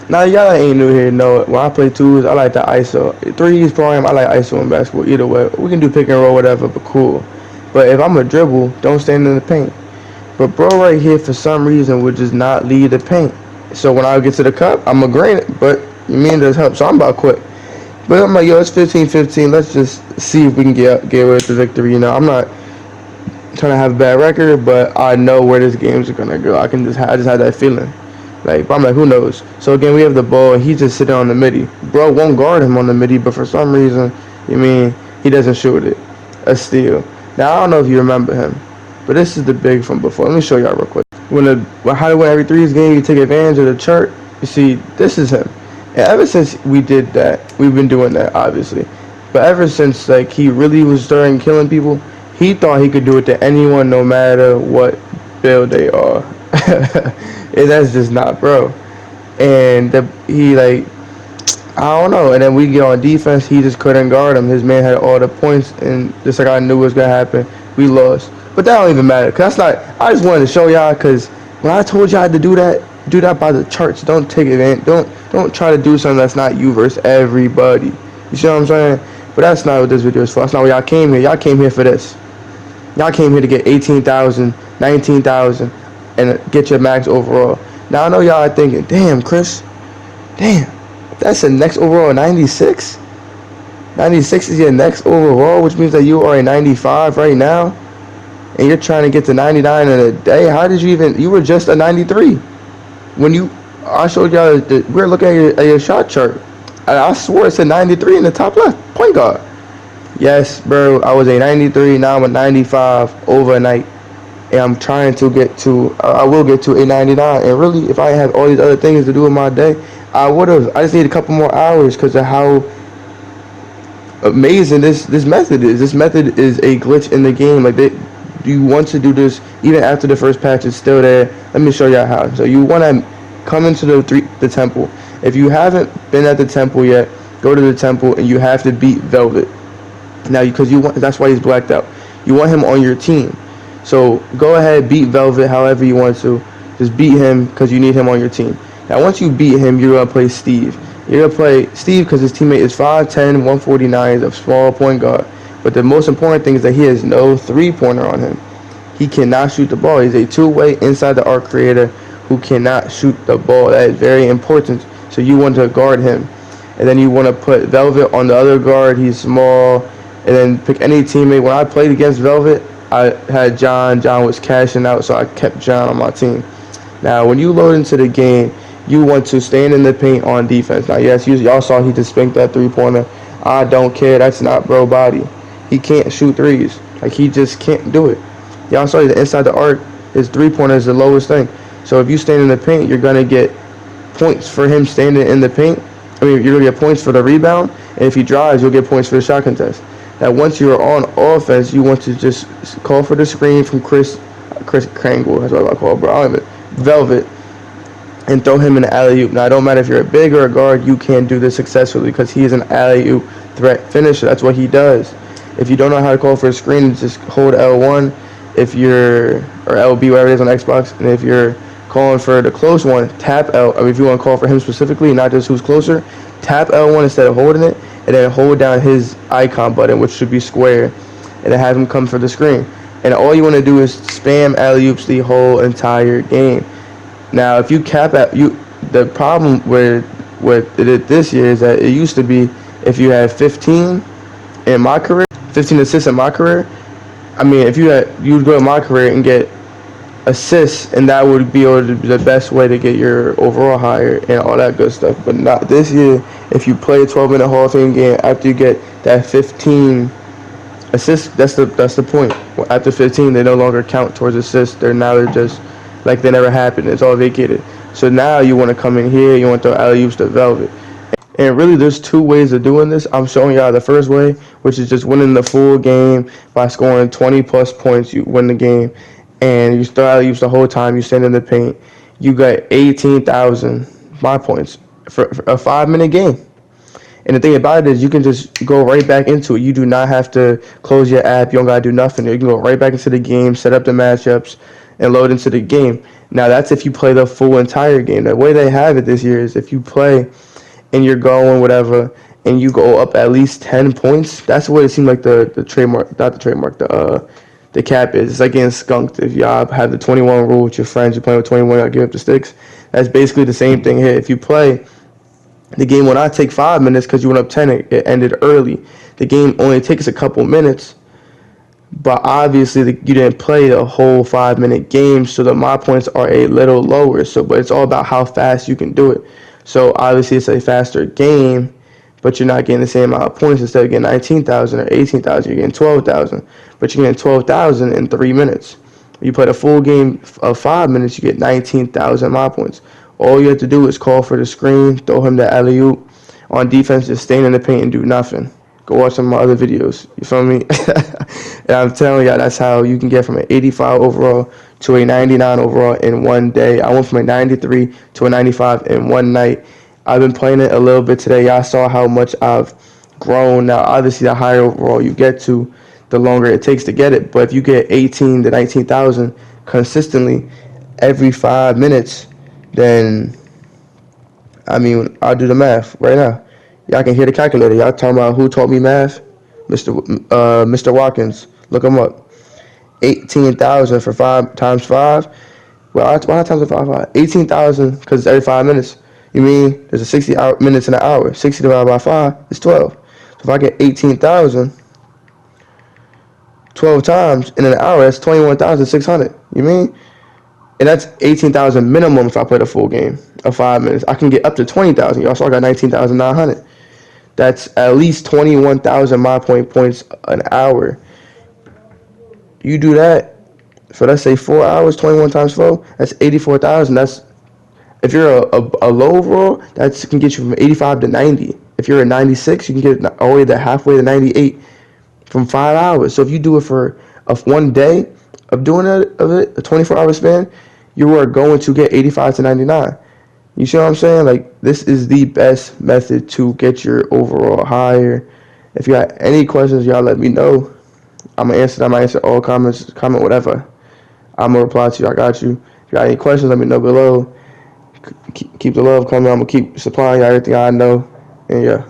Now y'all ain't new here. No, when I play twos, I like the ISO. Threes, prime, I like ISO in basketball. Either way, we can do pick and roll, whatever, but cool. But if I'm a dribble, don't stand in the paint. But bro, right here for some reason would just not leave the paint. So when I get to the cup, I'm gonna grant it. But you mean does help, so I'm about to quit. But I'm like, yo, it's 15-15. Let's just see if we can get away with the victory. You know, I'm not trying to have a bad record, but I know where this game's gonna go. I just had that feeling. Like, but I'm like, who knows? So again, we have the ball, and he's just sitting on the midi. Bro won't guard him on the midi, but for some reason, you mean he doesn't shoot it. A steal. Now I don't know if you remember him, but this is the big from before. Let me show y'all real quick. How to win every threes game, you take advantage of the chart. You see, this is him. And ever since we did that, we've been doing that, obviously. But ever since like he really was starting killing people, he thought he could do it to anyone, no matter what build they are. And that's just not bro. And he like, I don't know. And then we get on defense, he just couldn't guard him. His man had all the points, and just like I knew was gonna happen, we lost. But that don't even matter, cause that's not. I just wanted to show y'all, cause when I told y'all to do that by the charts. Don't take it in. Don't try to do something that's not you versus everybody. You see what I'm saying? But that's not what this video is for. That's not why y'all came here. Y'all came here for this. Y'all came here to get 18,000, 19,000, and get your max overall. Now I know y'all are thinking, damn, Chris, damn, that's the next overall 96. 96 is your next overall, which means that you are a 95 right now, and you're trying to get to 99 in a day. How did you even? You were just a 93 when I showed y'all that we're looking at your shot chart. I swore it said 93 in the top left, point guard. Yes, bro, I was a 93, now I'm a 95 overnight. And I'm trying to get to, I will get to a 99. And really, if I had all these other things to do in my day, I would have. I just need a couple more hours because of how amazing this method is. This method is a glitch in the game. Like, you want to do this even after the first patch is still there. Let me show y'all how. So you want to come into the temple. If you haven't been at the temple yet, go to the temple and you have to beat Velvet. Now, because that's why he's blacked out. You want him on your team. So go ahead, beat Velvet however you want to. Just beat him because you need him on your team. Now, once you beat him, you're going to play Steve. You're going to play Steve because his teammate is 5'10", 149, is a small point guard. But the most important thing is that he has no three-pointer on him. He cannot shoot the ball. He's a two-way inside the arc creator who cannot shoot the ball. That is very important. So you want to guard him. And then you want to put Velvet on the other guard. He's small. And then pick any teammate. When I played against Velvet, I had John. John was cashing out, so I kept John on my team. Now, when you load into the game, you want to stand in the paint on defense. Now, yes, y'all saw he just spanked that three-pointer. I don't care. That's not bro body. He can't shoot threes. Like, he just can't do it. Y'all saw the inside the arc, his three-pointer is the lowest thing. So if you stand in the paint, you're going to get points for him standing in the paint. I mean, you're going to get points for the rebound. And if he drives, you'll get points for the shot contest. Now, once you're on offense, you want to just call for the screen from Chris Krangle. That's what I call it, bro. I don't even, Velvet. And throw him in the alley-oop. Now, it don't matter if you're a big or a guard, you can do this successfully because he is an alley-oop threat finisher. That's what he does. If you don't know how to call for a screen, just hold L1 or LB, whatever it is on Xbox. And if you're calling for the close one, tap L. I mean, if you want to call for him specifically, not just who's closer, tap L1 instead of holding it, and then hold down his icon button, which should be square, and then have him come for the screen. And all you want to do is spam alley-oops the whole entire game. Now, if you cap at the problem with it this year is that it used to be if you had 15 in my career, 15 assists in my career. I mean, if you'd go to my career and get assists, and that would be the best way to get your overall higher and all that good stuff. But not this year. If you play a 12-minute Hall of Fame game after you get that 15 assists, that's the point. After 15, they no longer count towards assists. They're just like they never happened. It's all vacated. So now you want to come in here. You want to throw alley-oops to Velvet. And really, there's two ways of doing this. I'm showing y'all the first way, which is just winning the full game by scoring 20-plus points. You win the game. And you throw alley-oops the whole time. You stand in the paint. You got 18,000 my points for a 5-minute game. And the thing about it is you can just go right back into it. You do not have to close your app. You don't got to do nothing. You can go right back into the game, set up the matchups, and load into the game. Now that's if you play the full entire game. The way they have it this year is if you play and you're going whatever, and you go up at least 10 points. That's what it seemed like the trademark, not the trademark, the cap is. It's like getting skunked. If y'all have the 21 rule with your friends, you're playing with 21, y'all give up the sticks. That's basically the same thing here. If you play, the game will not take 5 minutes because you went up 10. It ended early. The game only takes a couple minutes, but obviously you didn't play the whole 5 minute game, so the my points are a little lower. So, but it's all about how fast you can do it. So obviously it's a faster game, but you're not getting the same amount of points. Instead of getting 19,000 or 18,000, you're getting 12,000. But you're getting 12,000 in 3 minutes. You play a full game of 5 minutes, you get 19,000 my points. All you have to do is call for the screen, throw him the alley-oop. On defense, just stay in the paint and do nothing. Go watch some of my other videos. You feel me? And I'm telling y'all, that's how you can get from an 85 overall to a 99 overall in one day. I went from a 93 to a 95 in one night. I've been playing it a little bit today. Y'all saw how much I've grown. Now, obviously, the higher overall you get to, the longer it takes to get it. But if you get 18 to 19,000 consistently every 5 minutes, then, I mean, I'll do the math right now. Y'all can hear the calculator. Y'all talking about who taught me math? Mr. Watkins. Look him up. 18,000 for 5 times 5. Well, why not times 5? 18,000 because it's every 5 minutes. You mean there's a 60 minutes in an hour. 60 divided by 5 is 12. So if I get 18,000 12 times in an hour, that's 21,600. You mean? And that's 18,000 minimum if I play the full game of 5 minutes. I can get up to 20,000. Y'all saw I got 19,900. That's at least 21,000 my points an hour. You do that for, let's say, 4 hours, 21 times 4, that's 84,000. That's, if you're a low overall, that can get you from 85 to 90. If you're a 96, you can get all the way to halfway to 98 from 5 hours. So if you do it for one day of doing it, a 24-hour span, you are going to get 85 to 99. You see what I'm saying? Like, this is the best method to get your overall higher. If you got any questions, y'all let me know. I'm going to answer them. I answer all comments, comment whatever. I'm going to reply to you. I got you. If you got any questions, let me know below. Keep the love coming. I'm going to keep supplying you everything I know. And yeah.